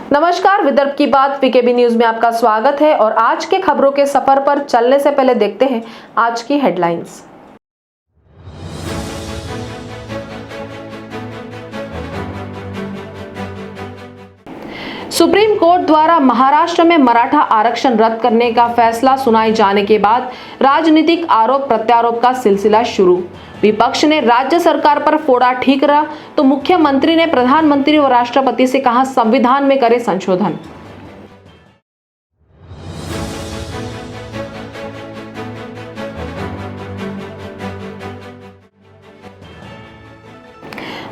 नमस्कार, विदर्भ की बात पीकेबी न्यूज में आपका स्वागत है और आज के खबरों के सफर पर चलने से पहले देखते हैं आज की हेडलाइंस। सुप्रीम कोर्ट द्वारा महाराष्ट्र में मराठा आरक्षण रद्द करने का फैसला सुनाए जाने के बाद राजनीतिक आरोप प्रत्यारोप का सिलसिला शुरू। विपक्ष ने राज्य सरकार पर फोड़ा ठीकरा तो मुख्यमंत्री ने प्रधानमंत्री और राष्ट्रपति से कहा संविधान में करे संशोधन।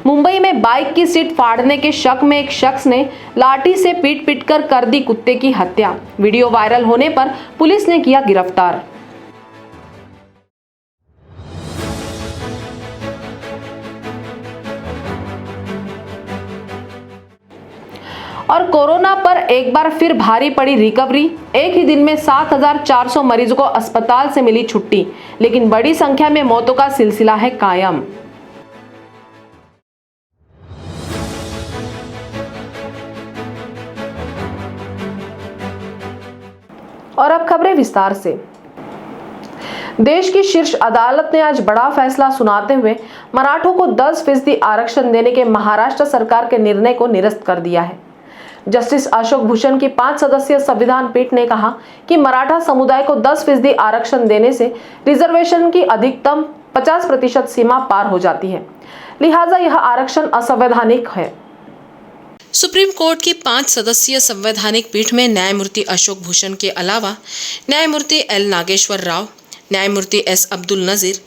मुंबई में बाइक की सीट फाड़ने के शक में एक शख्स ने लाठी से पीट कर दी कुत्ते की हत्या। वीडियो वायरल होने पर पुलिस ने किया गिरफ्तार। और कोरोना पर एक बार फिर भारी पड़ी रिकवरी। एक ही दिन में 7,400 मरीजों को अस्पताल से मिली छुट्टी, लेकिन बड़ी संख्या में मौतों का सिलसिला है कायम। और अब खबरें विस्तार से। देश की शीर्ष अदालत ने आज बड़ा फैसला सुनाते हुए मराठों को 10% आरक्षण देने के महाराष्ट्र सरकार के निर्णय को निरस्त कर दिया है। जस्टिस अशोक भूषण की 5 सदस्यीय संविधान पीठ ने कहा कि मराठा समुदाय को 10% आरक्षण देने से रिजर्वेशन की अधिकतम 50% सीमा पार हो जाती है, लिहाजा यह आरक्षण असंवैधानिक है। सुप्रीम कोर्ट की 5 सदस्यीय संवैधानिक पीठ में न्यायमूर्ति अशोक भूषण के अलावा न्यायमूर्ति एल नागेश्वर राव, न्यायमूर्ति एस अब्दुल नजीर,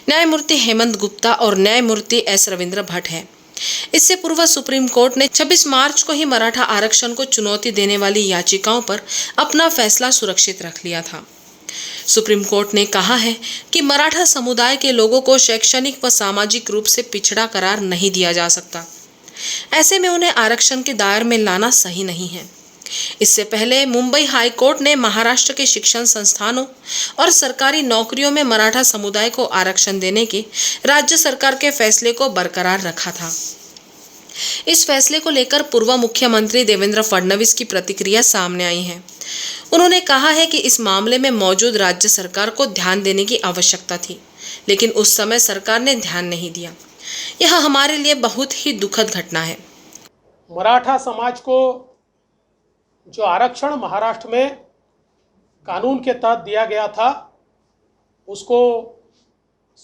न्यायमूर्ति हेमंत गुप्ता और न्यायमूर्ति एस रविंद्र भट्ट हैं। इससे पूर्व सुप्रीम कोर्ट ने 26 मार्च को ही मराठा आरक्षण को चुनौती देने वाली याचिकाओं पर अपना फैसला सुरक्षित रख लिया था। सुप्रीम कोर्ट ने कहा है कि मराठा समुदाय के लोगों को शैक्षणिक व सामाजिक रूप से पिछड़ा करार नहीं दिया जा सकता। ऐसे में उन्हें आरक्षण के दायरे में लाना सही नहीं है। इससे पहले मुंबई हाई कोर्ट ने महाराष्ट्र के शिक्षण संस्थानों और सरकारी नौकरियों में मराठा समुदाय को आरक्षण देने के राज्य सरकार के फैसले को बरकरार रखा था। इस फैसले को लेकर पूर्व मुख्यमंत्री देवेंद्र फडणवीस की प्रतिक्रिया सामने आई है। उन्होंने कहा है कि इस मामले में मौजूद राज्य सरकार को ध्यान देने की आवश्यकता थी, लेकिन उस समय सरकार ने ध्यान नहीं दिया। यह हमारे लिए बहुत ही दुखद घटना है। मराठा समाज को जो आरक्षण महाराष्ट्र में कानून के तहत दिया गया था, उसको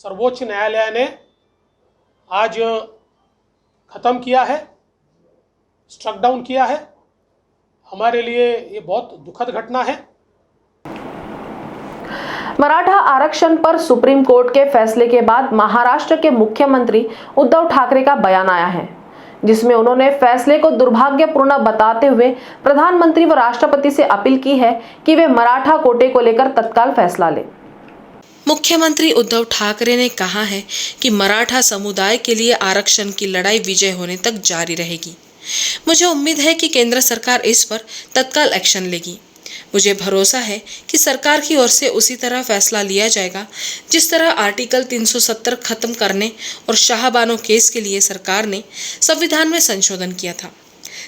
सर्वोच्च न्यायालय ने आज ख़त्म किया है, स्ट्रक डाउन किया है। हमारे लिए ये बहुत दुखद घटना है। मराठा आरक्षण पर सुप्रीम कोर्ट के फैसले के बाद महाराष्ट्र के मुख्यमंत्री उद्धव ठाकरे का बयान आया है, जिसमें उन्होंने फैसले को दुर्भाग्यपूर्ण बताते हुए प्रधानमंत्री व राष्ट्रपति से अपील की है कि वे मराठा कोटे को लेकर तत्काल फैसला लें। मुख्यमंत्री उद्धव ठाकरे ने कहा है कि मराठा समुदाय के लिए आरक्षण की लड़ाई विजय होने तक जारी रहेगी। मुझे उम्मीद है कि केंद्र सरकार इस पर तत्काल एक्शन लेगी। मुझे भरोसा है कि सरकार की ओर से उसी तरह फैसला लिया जाएगा जिस तरह आर्टिकल 370 खत्म करने और शाहबानो केस के लिए सरकार ने संविधान में संशोधन किया था।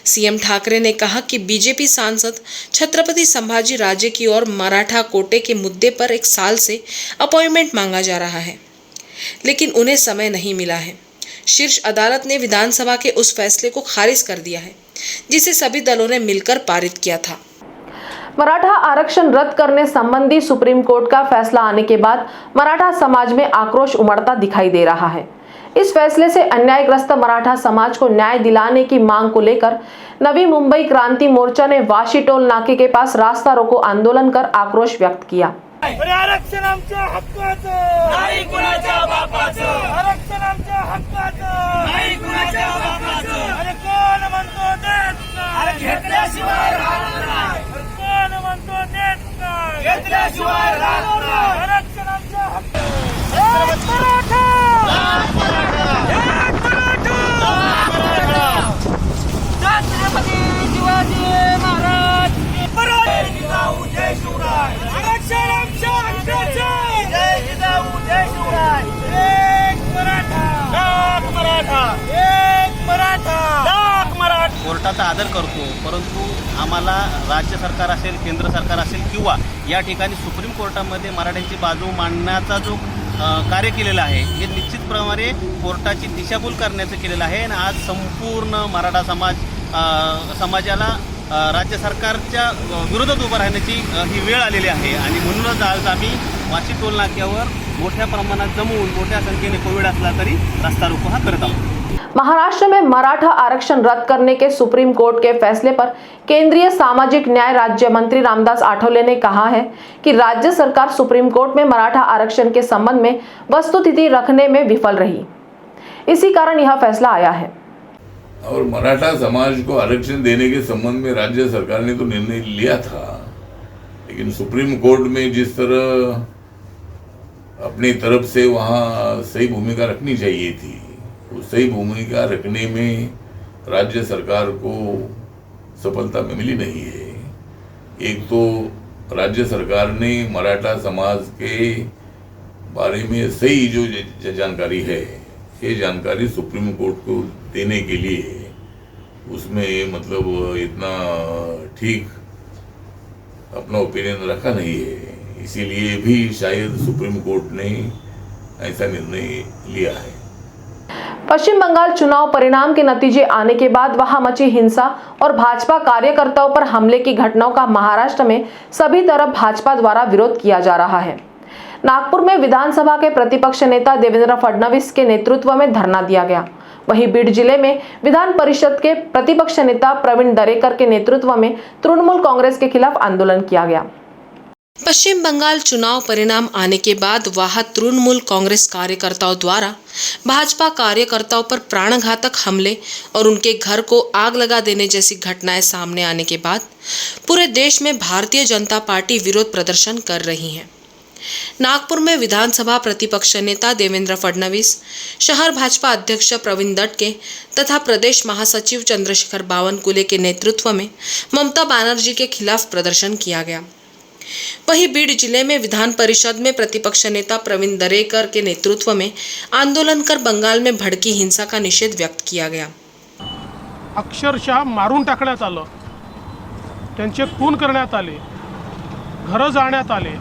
सीएम ठाकरे ने कहा कि बीजेपी सांसद छत्रपति संभाजी राजे की ओर मराठा कोटे के मुद्दे पर 1 साल से अपॉइंटमेंट मांगा जा रहा है, लेकिन उन्हें समय नहीं मिला है। शीर्ष अदालत ने विधानसभा के उस फैसले को खारिज कर दिया है, जिसे सभी दलों ने मिलकर पारित किया था। मराठा आरक्षण रद्द करने संबंधी सुप्रीम कोर्ट का फैसला आने के बाद मराठा समाज में आक्रोश उमड़ता दिखाई दे रहा है। इस फैसले से अन्यायग्रस्त मराठा समाज को न्याय दिलाने की मांग को लेकर नवी मुंबई क्रांति मोर्चा ने वाशी टोल नाके के पास रास्ता रोको आंदोलन कर आक्रोश व्यक्त किया। आरक्षण आमच्या हक्काचं नाही कुणाच्या बापाचं, आरक्षण आमच्या हक्काचं नाही कुणाच्या बापाचं। अरे कोण म्हणतो देत नाही, अरे घेतल्याशिवाय राहणार नाही, कोण म्हणतो देत नाही, घेतल्याशिवाय राहणार नाही। आरक्षण आमच्या हक्काचं। एक मराठा, एक मराठा, छत्रपती शिवाजी महाराज जिजाऊ जय शिवराय। आरक्षण आमच्या हक्काचं, जय जिजाऊ जय शिवराय। एक मराठा, एक मराठा, एक मराठा, एक मराठा। कायद्याचा आदर करतो, परंतु आम्हाला राज्य सरकार असेल, केंद्र सरकार असेल किंवा या ठिकाणी सुप्रीम कोर्टामध्ये मराठ्यांची बाजू मांडण्याचा जो कार्य केलेलं आहे हे निश्चितप्रमाणे कोर्टाची दिशाभूल करण्याचं केलेलं आहे. आणि आज संपूर्ण मराठा समाजाला राज्य सरकारच्या विरोधात उभं राहण्याची ही वेळ आलेली आहे. आणि म्हणूनच आज आम्ही वाशी टोल नाक्यावर मोठ्या प्रमाणात जमवून मोठ्या संख्येने कोविड असला तरी रास्ता रोको हा करत आहोत. महाराष्ट्र में मराठा आरक्षण रद्द करने के सुप्रीम कोर्ट के फैसले पर केंद्रीय सामाजिक न्याय राज्य मंत्री रामदास आठवले ने कहा है कि राज्य सरकार सुप्रीम कोर्ट में मराठा आरक्षण के संबंध में वस्तुस्थिति रखने में विफल रही, इसी कारण यह फैसला आया है. और मराठा समाज को आरक्षण देने के संबंध में राज्य सरकार ने तो निर्णय लिया था, लेकिन सुप्रीम कोर्ट में जिस तरह अपनी तरफ से वहाँ सही भूमिका रखनी चाहिए थी, उस सही भूमिका रखने में राज्य सरकार को सफलता मिली नहीं है. एक तो राज्य सरकार ने मराठा समाज के बारे में सही जो जानकारी है ये जानकारी सुप्रीम कोर्ट को देने के लिए उसमें मतलब इतना ठीक अपना ओपिनियन रखा नहीं है. इसीलिए भी शायद सुप्रीम कोर्ट ने ऐसा निर्णय लिया है. पश्चिम बंगाल चुनाव परिणाम के नतीजे आने के बाद वहां मची हिंसा और भाजपा कार्यकर्ताओं पर हमले की घटनाओं का महाराष्ट्र में सभी तरफ भाजपा द्वारा विरोध किया जा रहा है. नागपुर में विधानसभा के प्रतिपक्ष नेता देवेंद्र फडणवीस के नेतृत्व में धरना दिया गया. वहीं बीड जिले में विधान परिषद के प्रतिपक्ष नेता प्रवीण दरेकर के नेतृत्व में तृणमूल कांग्रेस के खिलाफ आंदोलन किया गया. पश्चिम बंगाल चुनाव परिणाम आने के बाद वहां तृणमूल कांग्रेस कार्यकर्ताओं द्वारा भाजपा कार्यकर्ताओं पर प्राणघातक हमले और उनके घर को आग लगा देने जैसी घटनाएं सामने आने के बाद पूरे देश में भारतीय जनता पार्टी विरोध प्रदर्शन कर रही है. नागपुर में विधानसभा प्रतिपक्ष नेता देवेंद्र फडणवीस, शहर भाजपा अध्यक्ष प्रवीण दटके तथा प्रदेश महासचिव चंद्रशेखर बावनकुले के नेतृत्व में ममता बनर्जी के खिलाफ प्रदर्शन किया गया. वहीं बीड जिले में विधान परिषद में प्रतिपक्ष नेता प्रवीण दरेकर के नेतृत्व में आंदोलन कर बंगाल में भड़की हिंसा का निषेध व्यक्त किया गया. अक्षरशः मारून टाकण्यात आलं, त्यांचे खून करण्यात आले, घरं जाळण्यात आले,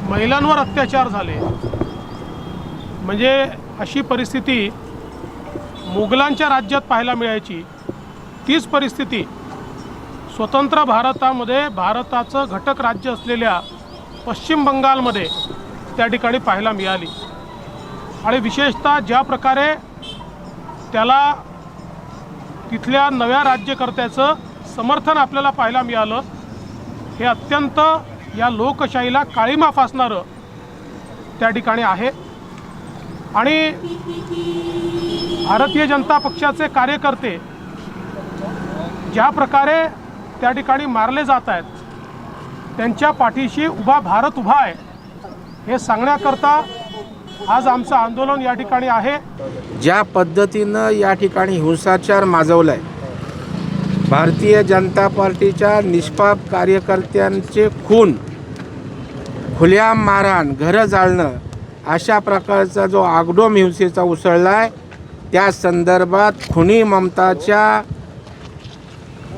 महिलांवर अत्याचार झाले. म्हणजे अशी परिस्थिती मुघलांच्या राज्यात पाहायला मिळायची तीच परिस्थिती स्वतंत्र भारतामध्ये भारताचं घटक राज्य असलेल्या पश्चिम बंगालमध्ये त्या ठिकाणी पाहायला मिळाली. आणि विशेषतः ज्या प्रकारे त्याला तिथल्या नव्या राज्यकर्त्याचं समर्थन आपल्याला पाहायला मिळालं हे अत्यंत या लोकशाहीला काळीमा फासणारं त्या ठिकाणी आहे. आणि भारतीय जनता पक्षाचे कार्यकर्ते ज्या प्रकारे त्या ठिकाणी मारले जात आहेत त्यांच्या पाठीशी उभा भारत उभा आहे हे सांगण्याकरता आज आमचं आंदोलन या ठिकाणी आहे. ज्या पद्धतीनं या ठिकाणी हिंसाचार माजवलाय, भारतीय जनता पार्टीच्या निष्पाप कार्यकर्त्यांचे खून, खुलेआम मारहाण, घरं जाळणं अशा प्रकारचा जो आगडोम हिंसेचा उसळलाय त्या संदर्भात खुनी ममताच्या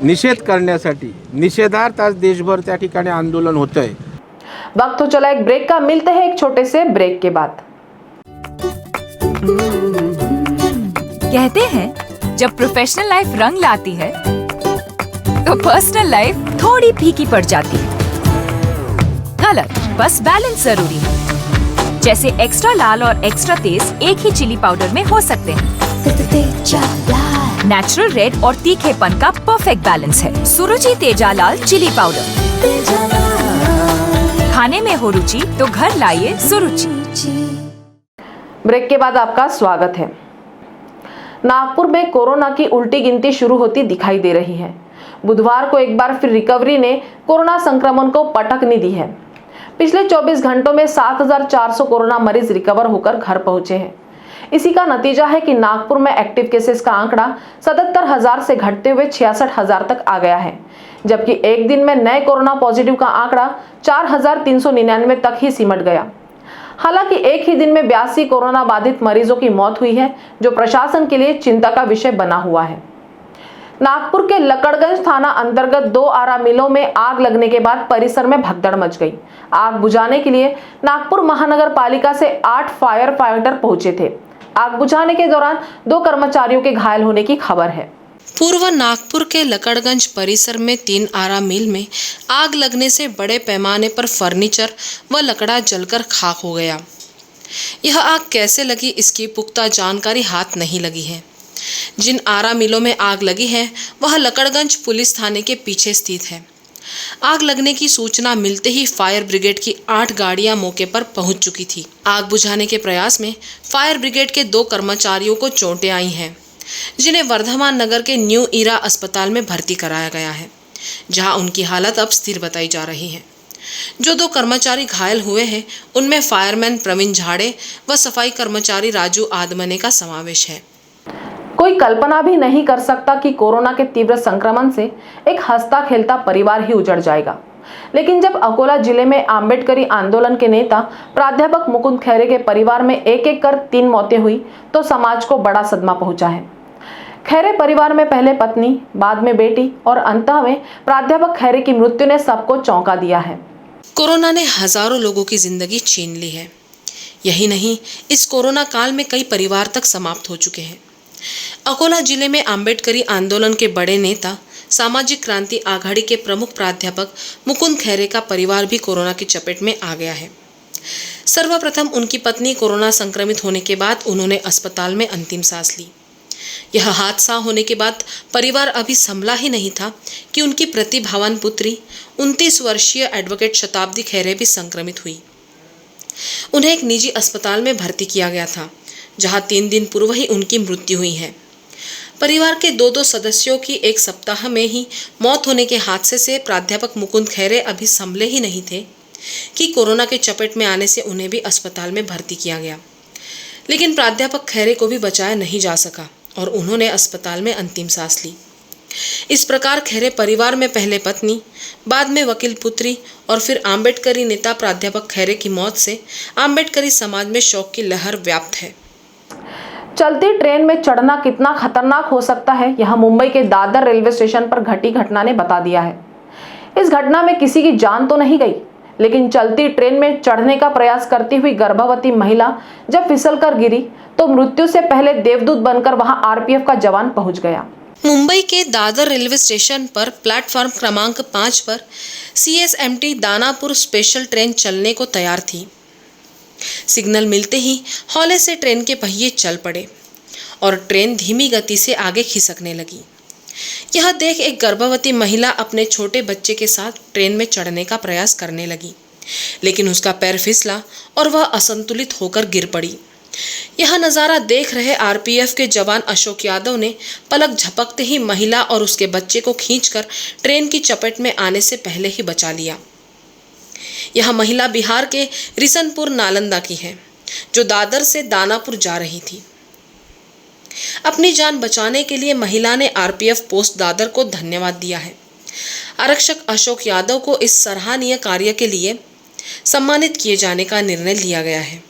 निषेध करण्यासाठी निषेधार्थ आज देशभर त्या ठिकाणी आंदोलन होतंय. वक्त हो चला एक ब्रेक का, मिलते हैं एक छोटे से ब्रेक के बाद. कहते हैं जब प्रोफेशनल लाइफ रंग लाती है तो पर्सनल लाइफ थोड़ी फीकी पड़ जाती है. गलत, बस बैलेंस जरूरी है. जैसे एक्स्ट्रा लाल और एक्स्ट्रा तेज एक ही चिली पाउडर में हो सकते हैं. नेचुरल रेड और तीखेपन का परफेक्ट बैलेंस है सुरुचि तेजा लाल चिली पाउडर. खाने में हो रुचि तो घर लाइए सुरुचि. ब्रेक के बाद आपका स्वागत है. नागपुर में कोरोना की उल्टी गिनती शुरू होती दिखाई दे रही है. बुधवार को एक बार फिर रिकवरी ने कोरोना संक्रमण को पटकनी दी है. पिछले 24 घंटों में 7,400 कोरोना मरीज रिकवर होकर घर पहुंचे हैं. इसी का नतीजा है कि नागपुर में एक्टिव केसेस का आंकड़ा 77,000 से घटते हुए 66,000 तक आ गया है, जबकि एक दिन में नए कोरोना पॉजिटिव का आंकड़ा 4,399 तक ही सिमट गया. हालांकि एक ही दिन में 82 कोरोना बाधित मरीजों की मौत हुई है, जो प्रशासन के लिए चिंता का विषय बना हुआ है. नागपुर के लकड़गंज थाना अंतर्गत 2 आरा मिलों में आग लगने के बाद परिसर में भगदड़ मच गई। आग बुझाने के लिए नागपुर महानगर पालिका से 8 फायर फाइटर पहुंचे थे। आग बुझाने के दौरान 2 कर्मचारियों के घायल होने की खबर है। पूर्व नागपुर के लकड़गंज परिसर में 3 आरा मिल में आग लगने से बड़े पैमाने पर फर्नीचर व लकड़ा जलकर खाक हो गया। यह आग कैसे लगी इसकी पुख्ता जानकारी हाथ नहीं लगी है। जिन आरा मिलों में आग लगी है वह लकड़गंज पुलिस थाने के पीछे स्थित है। आग लगने की सूचना मिलते ही फायर ब्रिगेड की 8 गाड़ियां मौके पर पहुंच चुकी थी। आग बुझाने के प्रयास में फायर ब्रिगेड के 2 कर्मचारियों को चोटें आई हैं, जिन्हें वर्धमान नगर के न्यू इरा अस्पताल में भर्ती कराया गया है, जहां उनकी हालत अब स्थिर बताई जा रही है। जो 2 कर्मचारी घायल हुए हैं उनमें फायरमैन प्रवीण झाड़े व सफाई कर्मचारी राजू आदमने का समावेश है। कोई कल्पना भी नहीं कर सकता कि कोरोना के तीव्र संक्रमण से एक हंसता खेलता परिवार ही उजड़ जाएगा। लेकिन जब अकोला जिले में आंबेडकरी आंदोलन के नेता प्राध्यापक मुकुंद खैरे के परिवार में एक एक कर 3 मौतें हुई तो समाज को बड़ा सदमा पहुंचा है। खैरे परिवार में पहले पत्नी, बाद में बेटी और अंत में प्राध्यापक खैरे की मृत्यु ने सबको चौंका दिया है। कोरोना ने हजारों लोगों की जिंदगी छीन ली है। यही नहीं, इस कोरोना काल में कई परिवार तक समाप्त हो चुके हैं। अकोला जिले में आंबेडकरी आंदोलन के बड़े नेता, सामाजिक क्रांति आघाड़ी के प्रमुख प्राध्यापक मुकुंद खैरे का परिवार भी कोरोना की चपेट में आ गया है। सर्वप्रथम उनकी पत्नी कोरोना संक्रमित होने के बाद उन्होंने अस्पताल में अंतिम सांस ली। यह हादसा होने के बाद परिवार अभी संभला ही नहीं था कि उनकी प्रतिभावान पुत्री 29 वर्षीय एडवोकेट शताब्दी खैरे भी संक्रमित हुई। उन्हें एक निजी अस्पताल में भर्ती किया गया था, जहां 3 दिन पूर्व ही उनकी मृत्यु हुई है। परिवार के 2 सदस्यों की एक सप्ताह में ही मौत होने के हादसे से प्राध्यापक मुकुंद खैरे अभी संभले ही नहीं थे कि कोरोना के चपेट में आने से उन्हें भी अस्पताल में भर्ती किया गया। लेकिन प्राध्यापक खैरे को भी बचाया नहीं जा सका और उन्होंने अस्पताल में अंतिम सांस ली। इस प्रकार खैरे परिवार में पहले पत्नी, बाद में वकील पुत्री और फिर आंबेडकरी नेता प्राध्यापक खैरे की मौत से आंबेडकरी समाज में शोक की लहर व्याप्त है। चलती ट्रेन में चढ़ना कितना खतरनाक हो सकता है, यह मुंबई के दादर रेलवे स्टेशन पर घटी घटना ने बता दिया है। इस घटना में किसी की जान तो नहीं गई, लेकिन चलती ट्रेन में चढ़ने का प्रयास करती हुई गर्भवती महिला जब फिसलकर गिरी तो मृत्यु से पहले देवदूत बनकर वहां आरपीएफ का जवान पहुंच गया। मुंबई के दादर रेलवे स्टेशन पर प्लेटफॉर्म क्रमांक 5 पर CSMT दानापुर स्पेशल ट्रेन चलने को तैयार थी। सिग्नल मिलते ही हौले से ट्रेन के पहिए चल पड़े और ट्रेन धीमी गति से आगे खिसकने लगी। यह देख एक गर्भवती महिला अपने छोटे बच्चे के साथ ट्रेन में चढ़ने का प्रयास करने लगी, लेकिन उसका पैर फिसला और वह असंतुलित होकर गिर पड़ी। यह नज़ारा देख रहे आरपीएफ के जवान अशोक यादव ने पलक झपकते ही महिला और उसके बच्चे को खींचकर ट्रेन की चपेट में आने से पहले ही बचा लिया। यह महिला बिहार के रिसनपुर नालंदा की है, जो दादर से दानापुर जा रही थी। अपनी जान बचाने के लिए महिला ने आरपीएफ पोस्ट दादर को धन्यवाद दिया है। आरक्षक अशोक यादव को इस सराहनीय कार्य के लिए सम्मानित किए जाने का निर्णय लिया गया है।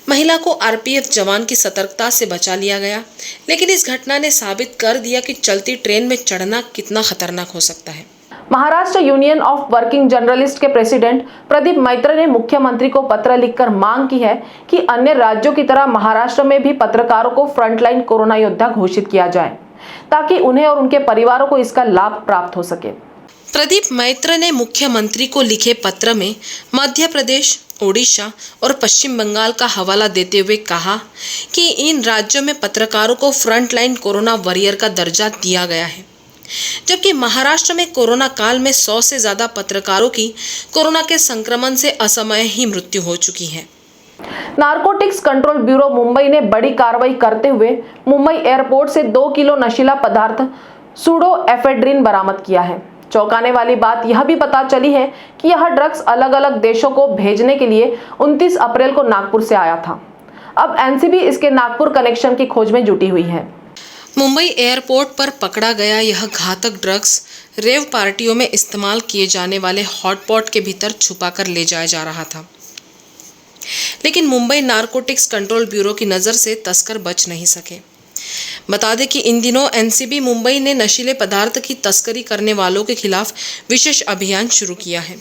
महिला को आरपीएफ जवान की सतर्कता से बचा लिया गया, लेकिन इस घटना ने साबित कर दिया कि चलती ट्रेन में चढ़ना कितना खतरनाक हो सकता है। Maharashtra union of working journalist के प्रेसिडेंट प्रदीप मैत्र ने मुख्यमंत्री को पत्र लिखकर मांग की है कि अन्य राज्यों की तरह महाराष्ट्र में भी पत्रकारों को फ्रंटलाइन कोरोना योद्धा घोषित किया जाए, ताकि उन्हें और उनके परिवारों को इसका लाभ प्राप्त हो सके। प्रदीप मैत्र ने मुख्यमंत्री को लिखे पत्र में मध्य प्रदेश, ओडिशा और पश्चिम बंगाल का हवाला देते हुए कहा कि इन राज्यों में पत्रकारों को फ्रंटलाइन कोरोना वॉरियर का दर्जा दिया गया है, जबकि महाराष्ट्र में कोरोना काल में 100 से ज़्यादा पत्रकारों की कोरोना के संक्रमण से असमय ही मृत्यु हो चुकी है। नारकोटिक्स कंट्रोल ब्यूरो मुंबई ने बड़ी कार्रवाई करते हुए मुंबई एयरपोर्ट से 2 किलो नशीला पदार्थ सूडोएफेड्रिन बरामद किया है। चौंकाने वाली बात यह भी पता चली है कि यह ड्रग्स अलग अलग देशों को भेजने के लिए 29 अप्रैल को नागपुर से आया था। अब एनसीबी इसके नागपुर कनेक्शन की खोज में जुटी हुई है। मुंबई एयरपोर्ट पर पकड़ा गया यह घातक ड्रग्स रेव पार्टियों में इस्तेमाल किए जाने वाले हॉटपॉट के भीतर छुपाकर ले जाया जा रहा था, लेकिन मुंबई नारकोटिक्स कंट्रोल ब्यूरो की नज़र से तस्कर बच नहीं सके। बता दें कि इन दिनों एनसीबी मुंबई ने नशीले पदार्थ की तस्करी करने वालों के खिलाफ विशेष अभियान शुरू किया है।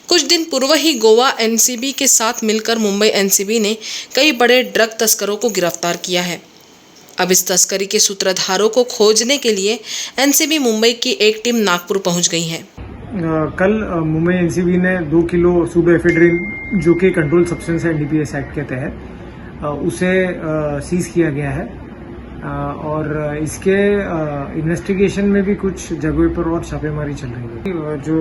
कुछ दिन पूर्व ही गोवा एनसीबी के साथ मिलकर मुंबई एनसीबी ने कई बड़े ड्रग तस्करों को गिरफ्तार किया है। अब इस तस्करी के सूत्रधारों को खोजने के लिए एनसीबी मुंबई की एक टीम नागपुर पहुंच गई है। कल मुंबई एनसीबी ने 2 किलो सुबेफेड्रिन जो कि कंट्रोल सब्सटेंस है एनडीपीएस एक्ट के तहत उसे सीज किया गया है और इसके इन्वेस्टिगेशन में भी कुछ जगहों पर और छापेमारी चल रही है। जो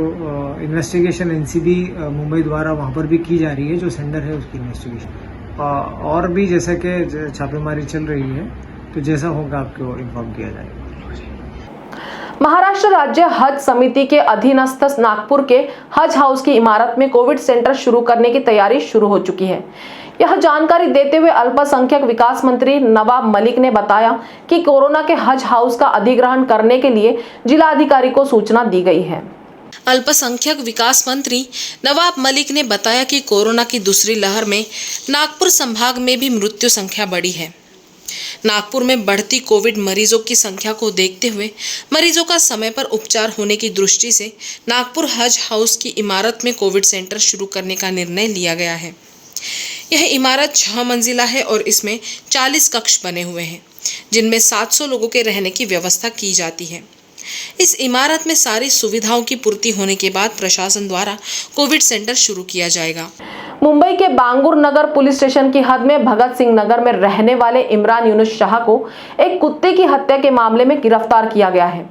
इन्वेस्टिगेशन एनसीबी मुंबई द्वारा वहां पर भी की जा रही है, जो सेंडर है उसकी इन्वेस्टिगेशन और भी जैसा कि छापेमारी चल रही है, तो जैसा होगा आपको इन्फॉर्म किया जाएगा। महाराष्ट्र राज्य हज समिति के अधीनस्थ नागपुर के हज हाउस की इमारत में कोविड सेंटर शुरू करने की तैयारी शुरू हो चुकी है। यह जानकारी देते हुए अल्पसंख्यक विकास मंत्री नवाब मलिक ने बताया कि कोरोना के हज हाउस का अधिग्रहण करने के लिए जिलाधिकारी को सूचना दी गई है। अल्पसंख्यक विकास मंत्री नवाब मलिक ने बताया कि कोरोना की दूसरी लहर में नागपुर संभाग में भी मृत्यु संख्या बढ़ी है। नागपुर में बढ़ती कोविड मरीजों की संख्या को देखते हुए मरीजों का समय पर उपचार होने की दृष्टि से नागपुर हज हाउस की इमारत में कोविड सेंटर शुरू करने का निर्णय लिया गया है। यह इमारत 6 मंजिला है और इसमें 40 कक्ष बने हुए हैं, जिनमें 700 लोगों के रहने की व्यवस्था की जाती है। इस इमारत में सारी सुविधाओं की पूर्ति होने के बाद प्रशासन द्वारा कोविड सेंटर शुरू किया जाएगा। मुंबई के बांगुर नगर पुलिस स्टेशन की हद में भगत सिंह नगर में रहने वाले इमरान यूनुस शाह को एक कुत्ते की हत्या के मामले में गिरफ्तार किया गया है।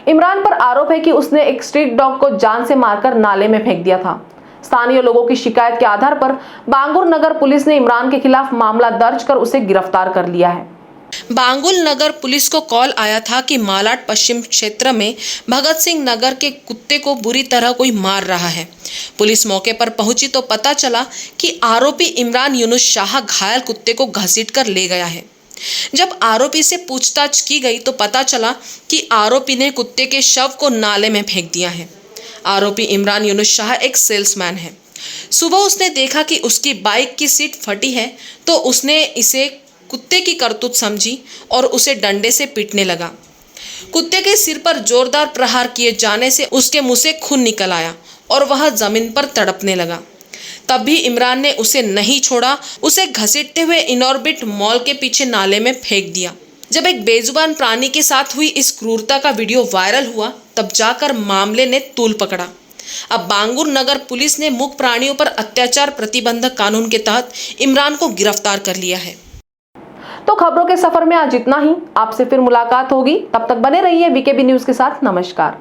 इमरान पर आरोप है कि उसने एक स्ट्रीट डॉग को जान से मारकर नाले में फेंक दिया था। स्थानीय लोगों की शिकायत के आधार पर बांगुर नगर पुलिस ने इमरान के खिलाफ मामला दर्ज कर उसे गिरफ्तार कर लिया है। बांगुल नगर पुलिस को कॉल आया था कि मालाड पश्चिम क्षेत्र में भगत सिंह नगर के कुत्ते को बुरी तरह कोई मार रहा है। पुलिस मौके पर पहुंची तो पता चला कि आरोपी इमरान यूनुस शाह घायल कुत्ते को घसीटकर ले गया है। जब आरोपी से पूछताछ की गई तो पता चला कि आरोपी ने कुत्ते के शव को नाले में फेंक दिया है। आरोपी इमरान यूनुस शाह एक सेल्समैन है। सुबह उसने देखा कि उसकी बाइक की सीट फटी है तो उसने इसे कुत्ते की करतूत समझी और उसे डंडे से पीटने लगा। कुत्ते के सिर पर जोरदार प्रहार किए जाने से उसके मुंह से खून निकल आया और वह जमीन पर तड़पने लगा। तब भी इमरान ने उसे नहीं छोड़ा, उसे घसीटते हुए इनऑर्बिट मॉल के पीछे नाले में फेंक दिया। जब एक बेजुबान प्राणी के साथ हुई इस क्रूरता का वीडियो वायरल हुआ तब जाकर मामले ने तूल पकड़ा। अब बांगुर नगर पुलिस ने मूक प्राणियों पर अत्याचार प्रतिबंधक कानून के तहत इमरान को गिरफ्तार कर लिया है। तो खबरों के सफर में आज इतना ही। आपसे फिर मुलाकात होगी, तब तक बने रहिए वीकेबी न्यूज के साथ। नमस्कार।